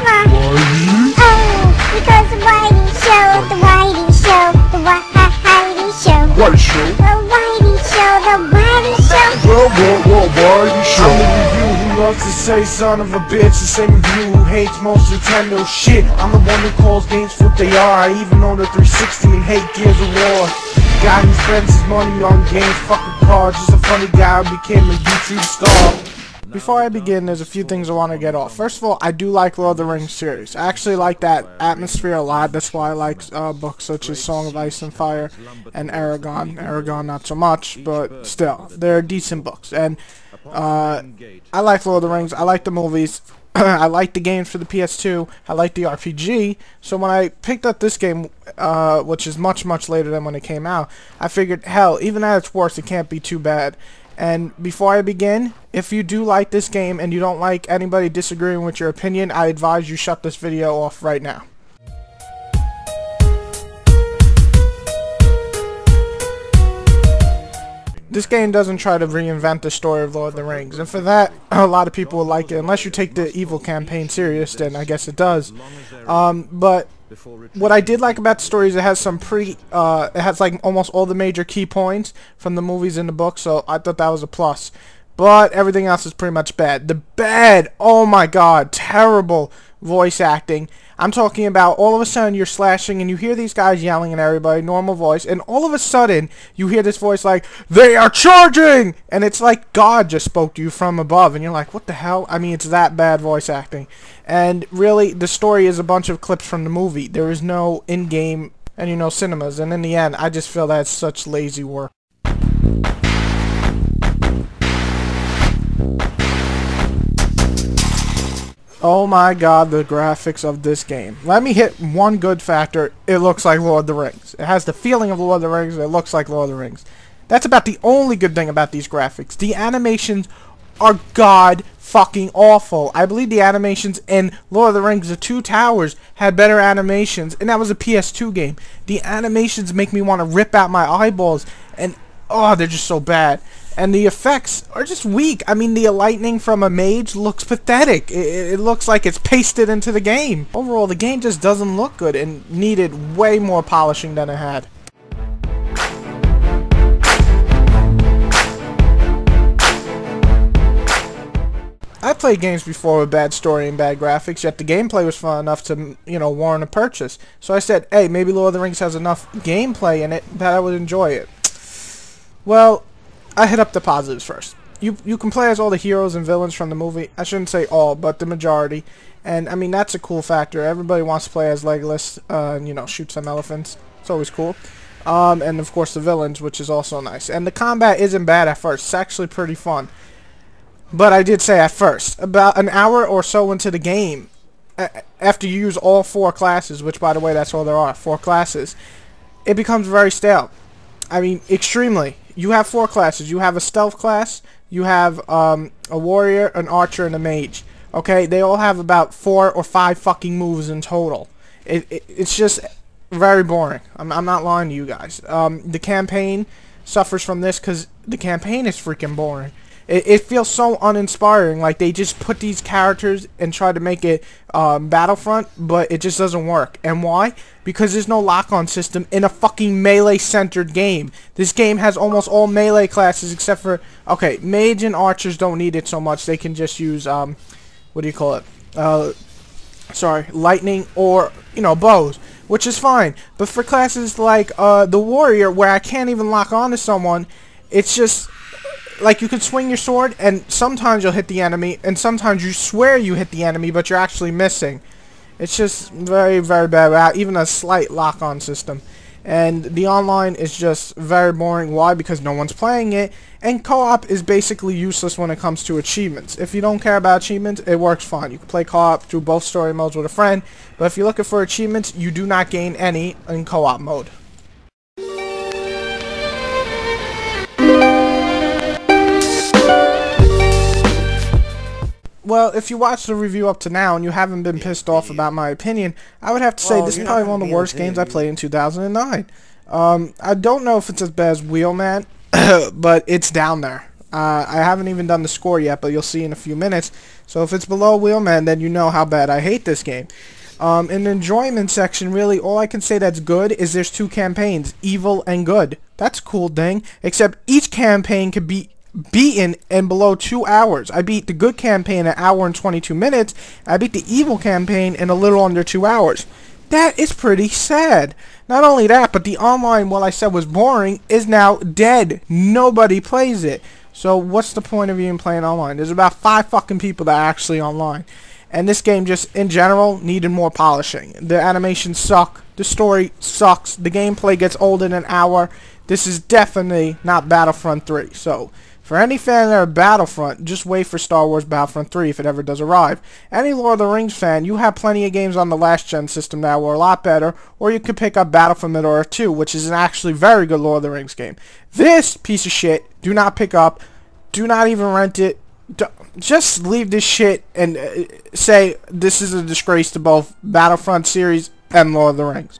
Oh, because the Whitey Show, the Whitey Show, the Whitey Show. Whitey Show? The Whitey Show, the Whitey Show. Whitey Show? I'm the review who loves to say son of a bitch. The same review who hates most Nintendo shit. I'm the one who calls games what they are. I even own a 360 and hate Gears of War. Guy who spends his money on games, fucking cars. Just a funny guy who became a YouTube star. Before I begin, there's a few things I want to get off. First of all, I do like Lord of the Rings series. I actually like that atmosphere a lot. That's why I like books such as Song of Ice and Fire and Aragon. Aragon not so much, but still, they're decent books. And I like Lord of the Rings. I like the movies. I like the games for the PS2. I like the RPG. So when I picked up this game, which is much, much later than when it came out, I figured, hell, even at its worst, it can't be too bad. And before I begin, if you do like this game and you don't like anybody disagreeing with your opinion, I advise you shut this video off right now. This game doesn't try to reinvent the story of Lord of the Rings, and for that, a lot of people will like it. Unless you take the evil campaign serious, then I guess it does. But what I did like about the story is it has some it has like almost all the major key points from the movies and the books, so I thought that was a plus. But everything else is pretty much bad. Oh my god, terrible voice acting. I'm talking about all of a sudden you're slashing and you hear these guys yelling at everybody, normal voice, and all of a sudden you hear this voice like, "They are charging!" And it's like God just spoke to you from above, and you're like, what the hell? I mean, it's that bad voice acting. And really, the story is a bunch of clips from the movie. There is no in-game, and you know, cinemas, and in the end, I just feel that's such lazy work. Oh my god, the graphics of this game. Let me hit one good factor. It looks like Lord of the Rings. It has the feeling of Lord of the Rings. It looks like Lord of the Rings. That's about the only good thing about these graphics. The animations are god fucking awful. I believe the animations in Lord of the Rings, The Two Towers, had better animations, and that was a PS2 game. The animations make me want to rip out my eyeballs, and oh, they're just so bad. And the effects are just weak. I mean, the lightning from a mage looks pathetic. It looks like it's pasted into the game. Overall, the game just doesn't look good and needed way more polishing than it had. I played games before with bad story and bad graphics, yet the gameplay was fun enough to, you know, warrant a purchase. So I said, hey, maybe Lord of the Rings has enough gameplay in it that I would enjoy it. Well, I hit up the positives first. You can play as all the heroes and villains from the movie. I shouldn't say all, but the majority. And, I mean, that's a cool factor. Everybody wants to play as Legolas and, you know, shoot some elephants. It's always cool. And, of course, the villains, which is also nice. And the combat isn't bad at first. It's actually pretty fun. But I did say at first, about an hour or so into the game, after you use all 4 classes, which, by the way, that's all there are, 4 classes, it becomes very stale. I mean, extremely. You have 4 classes. You have a stealth class, you have a warrior, an archer, and a mage. Okay, they all have about 4 or 5 fucking moves in total. It's just very boring. I'm not lying to you guys. The campaign suffers from this because the campaign is freaking boring. It feels so uninspiring, like they just put these characters and try to make it Battlefront, but it just doesn't work. And why? Because there's no lock-on system in a fucking melee-centered game. This game has almost all melee classes except for, okay, mage and archers don't need it so much. They can just use, what do you call it? Sorry, lightning or, you know, bows, which is fine. But for classes like the warrior, where I can't even lock on to someone, it's just like you can swing your sword and sometimes you'll hit the enemy and sometimes you swear you hit the enemy but you're actually missing. It's just very, very bad without even a slight lock-on system. And the online is just very boring. Why? Because no one's playing it, and co-op is basically useless when it comes to achievements. If you don't care about achievements, it works fine. You can play co-op through both story modes with a friend, but if you're looking for achievements, you do not gain any in co-op mode. Well, if you watched the review up to now and you haven't been pissed off about my opinion, I would have to say this is probably one of the worst games I played in 2009. I don't know if it's as bad as Wheelman, but it's down there. I haven't even done the score yet, but you'll see in a few minutes. So if it's below Wheelman, then you know how bad I hate this game. In the enjoyment section, really, all I can say that's good is there's 2 campaigns, evil and good. That's a cool thing, except each campaign could be beaten in below 2 hours. I beat the good campaign in 1 hour and 22 minutes. I beat the evil campaign in a little under 2 hours. That is pretty sad. Not only that, but the online, what I said was boring, is now dead. Nobody plays it. So what's the point of even playing online? There's about 5 fucking people that are actually online. And this game just, in general, needed more polishing. The animations suck. The story sucks. The gameplay gets old in an hour. This is definitely not Battlefront 3. So, for any fan of Battlefront, just wait for Star Wars Battlefront 3 if it ever does arrive. Any Lord of the Rings fan, you have plenty of games on the last gen system that were a lot better, or you could pick up Battlefield Middle-earth 2, which is an actually very good Lord of the Rings game. This piece of shit, do not pick up, do not even rent it, just leave this shit and say this is a disgrace to both Battlefront series and Lord of the Rings.